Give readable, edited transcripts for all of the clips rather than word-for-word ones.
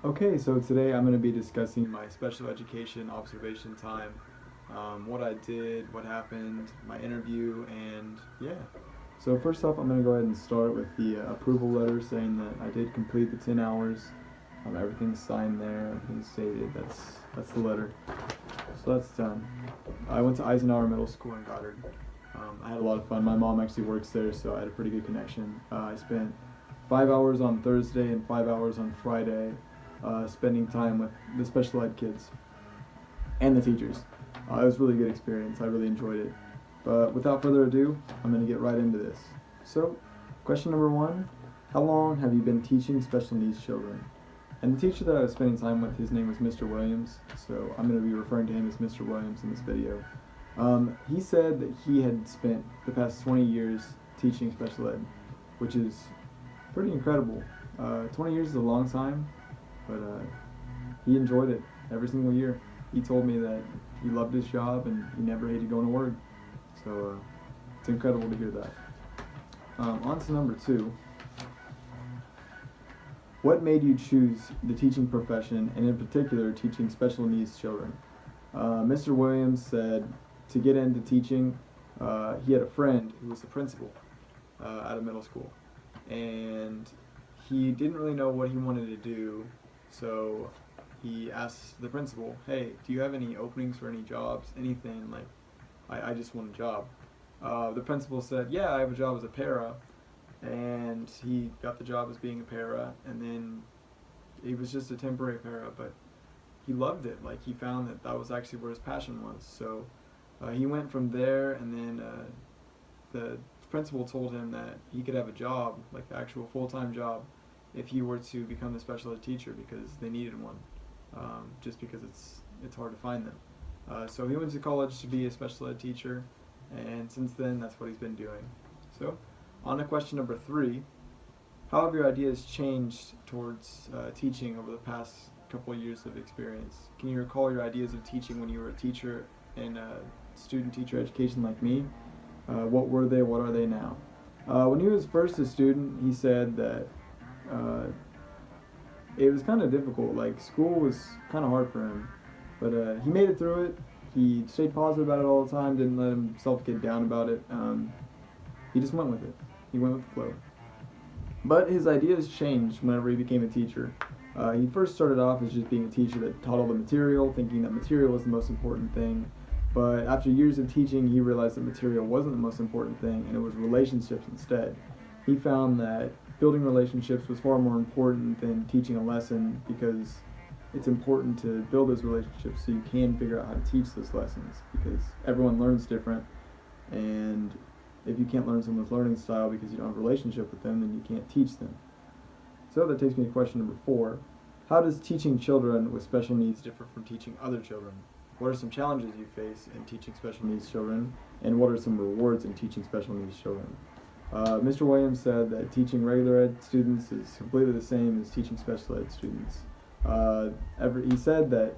Okay, so today I'm going to be discussing my special education observation time, what I did, what happened, my interview, and yeah. So first off, I'm going to go ahead and start with the approval letter saying that I did complete the 10 hours. Everything's signed there, everything's stated. That's the letter. So that's done. I went to Eisenhower Middle School in Goddard. I had a lot of fun. My mom actually works there, so I had a pretty good connection. I spent 5 hours on Thursday and 5 hours on Friday spending time with the special ed kids and the teachers. It was a really good experience. I really enjoyed it. But without further ado, I'm going to get right into this. So, question number one, how long have you been teaching special needs children? And the teacher that I was spending time with, his name was Mr. Williams, so I'm going to be referring to him as Mr. Williams in this video. He said that he had spent the past 20 years teaching special ed, which is pretty incredible. 20 years is a long time, but he enjoyed it every single year. He told me that he loved his job and he never hated going to work. So it's incredible to hear that. On to number two. What made you choose the teaching profession, and in particular teaching special needs children? Mr. Williams said to get into teaching, he had a friend who was the principal at a middle school, and he didn't really know what he wanted to do, so he asked the principal, "Hey, do you have any openings for any jobs? Anything like, I just want a job." The principal said, "Yeah, I have a job as a para," and he got the job as being a para, and then he was just a temporary para, but he loved it. Like, he found that that was actually where his passion was. So he went from there, and then the principal told him that he could have a job, like the actual full-time job, if he were to become the special ed teacher because they needed one, just because it's hard to find them. So he went to college to be a special ed teacher, and since then that's what he's been doing. So on to question number three. How have your ideas changed towards teaching over the past couple of years of experience? Can you recall your ideas of teaching when you were a teacher in student-teacher education like me? What were they? What are they now? When he was first a student, he said that uh, it was kind of difficult. Like, school was kind of hard for him, but he made it through it. He stayed positive about it all the time. Didn't let himself get down about it. He just went with it. He went with the flow. But his ideas changed whenever he became a teacher. He first started off as just being a teacher that taught all the material, thinking that material was the most important thing. But after years of teaching, he realized that material wasn't the most important thing, and it was relationships instead. He found that building relationships was far more important than teaching a lesson, because it's important to build those relationships so you can figure out how to teach those lessons, because everyone learns different, and if you can't learn someone's learning style because you don't have a relationship with them, then you can't teach them. So that takes me to question number four. How does teaching children with special needs differ from teaching other children? What are some challenges you face in teaching special needs children, and what are some rewards in teaching special needs children? Mr. Williams said that teaching regular ed students is completely the same as teaching special ed students. He said that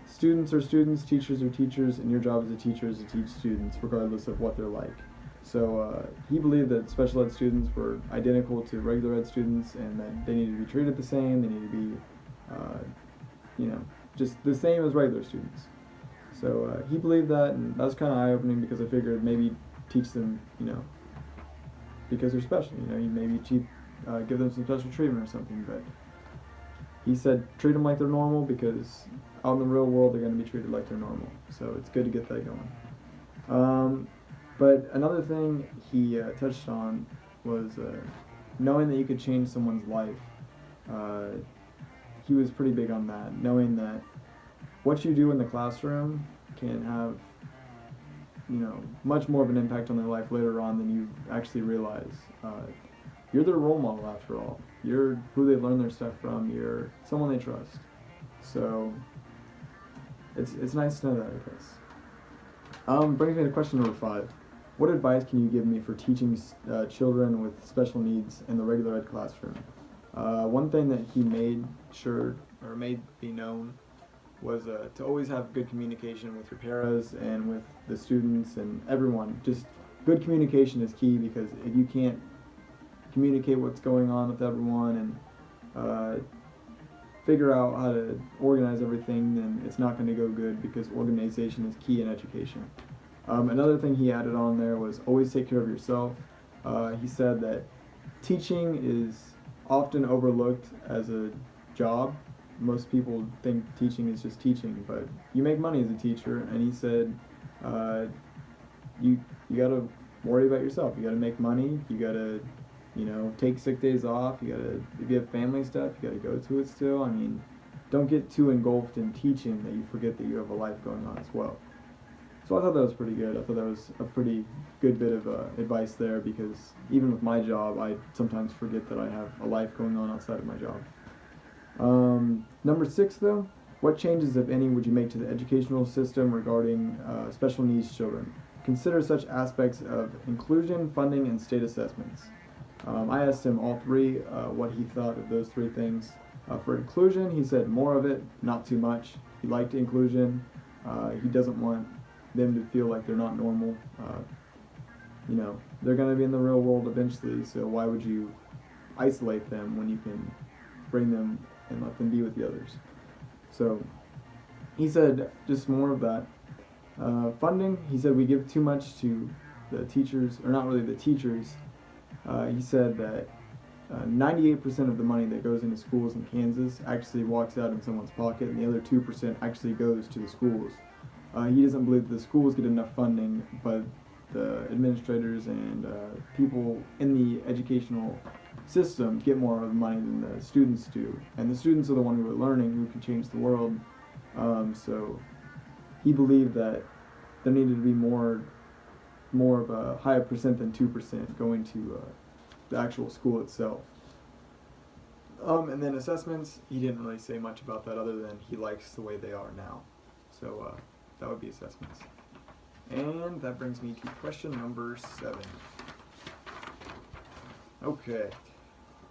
students are students, teachers are teachers, and your job as a teacher is to teach students regardless of what they're like. So he believed that special ed students were identical to regular ed students, and that they needed to be treated the same. They needed to be, just the same as regular students. So he believed that, and that was kind of eye-opening because I figured maybe teach them, because they're special. You maybe give them some special treatment or something. But he said treat them like they're normal, because out in the real world they're going to be treated like they're normal. So it's good to get that going. But another thing he touched on was knowing that you could change someone's life. He was pretty big on that, knowing that what you do in the classroom can have, much more of an impact on their life later on than you actually realize. You're their role model after all. You're who they learn their stuff from. You're someone they trust. So it's nice to know that, I guess. Brings me to question number five. What advice can you give me for teaching children with special needs in the regular ed classroom? One thing that he made be known was to always have good communication with your paras and with the students and everyone. Just good communication is key, because if you can't communicate what's going on with everyone and figure out how to organize everything, then it's not going to go good because organization is key in education. Another thing he added on there was always take care of yourself. He said that teaching is often overlooked as a job. Most people think teaching is just teaching, but you make money as a teacher. And he said, you gotta worry about yourself. You gotta make money. You gotta, take sick days off. You gotta, if you have family stuff, you gotta go to it still. I mean, don't get too engulfed in teaching that you forget that you have a life going on as well. So I thought that was pretty good. I thought that was a pretty good bit of advice there, because even with my job, I sometimes forget that I have a life going on outside of my job. Number 6, though, what changes, if any, would you make to the educational system regarding special needs children? Consider such aspects of inclusion, funding, and state assessments. I asked him all three what he thought of those 3 things. For inclusion, he said more of it, not too much. He liked inclusion. He doesn't want them to feel like they're not normal. They're going to be in the real world eventually, so why would you isolate them when you can bring them and let them be with the others? So he said just more of that. Funding, he said we give too much to the teachers, or not really the teachers. He said that 98% of the money that goes into schools in Kansas actually walks out in someone's pocket, and the other 2% actually goes to the schools. He doesn't believe that the schools get enough funding, but the administrators and people in the educational system get more of the money than the students do. And the students are the one who are learning, who can change the world. So he believed that there needed to be more of a higher percent than 2% going to the actual school itself. And then assessments, he didn't really say much about that other than he likes the way they are now. So that would be assessments. And that brings me to question number 7. Okay.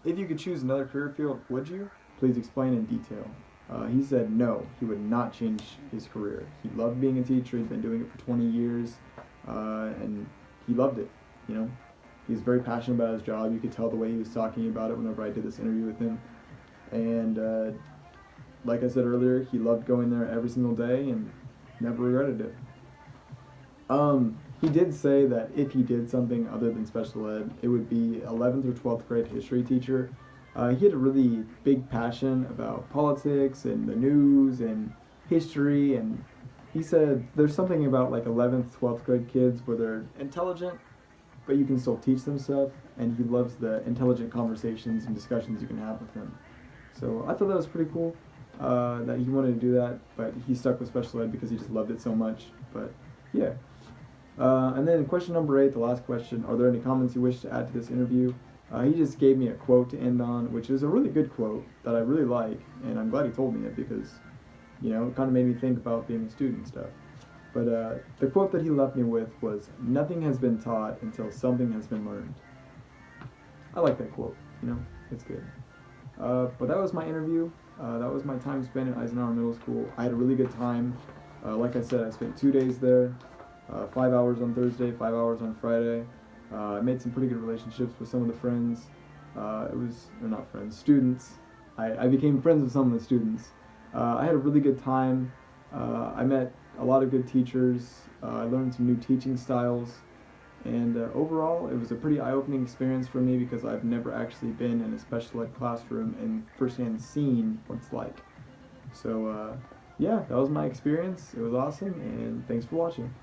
If you could choose another career field, would you? Please explain in detail. He said no, he would not change his career. He loved being a teacher. He's been doing it for 20 years, and he loved it. He's very passionate about his job. You could tell the way he was talking about it whenever I did this interview with him. And like I said earlier, he loved going there every single day and never regretted it. He did say that if he did something other than special ed, it would be 11th or 12th grade history teacher. He had a really big passion about politics and the news and history, and he said there's something about like 11th, 12th grade kids where they're intelligent, but you can still teach them stuff, and he loves the intelligent conversations and discussions you can have with them. So I thought that was pretty cool, that he wanted to do that, but he stuck with special ed because he just loved it so much. But yeah. And then question number 8, the last question, are there any comments you wish to add to this interview? He just gave me a quote to end on, which is a really good quote that I really like, and I'm glad he told me it because, it kind of made me think about being a student and stuff. But the quote that he left me with was, "Nothing has been taught until something has been learned." I like that quote, it's good. But that was my interview. That was my time spent at Eisenhower Middle School. I had a really good time. Like I said, I spent 2 days there, 5 hours on Thursday, 5 hours on Friday. I made some pretty good relationships with some of the friends. Students. I became friends with some of the students. I had a really good time. I met a lot of good teachers. I learned some new teaching styles. And overall, it was a pretty eye-opening experience for me because I've never actually been in a special ed classroom and firsthand seen what it's like. So, yeah, that was my experience. It was awesome, and thanks for watching.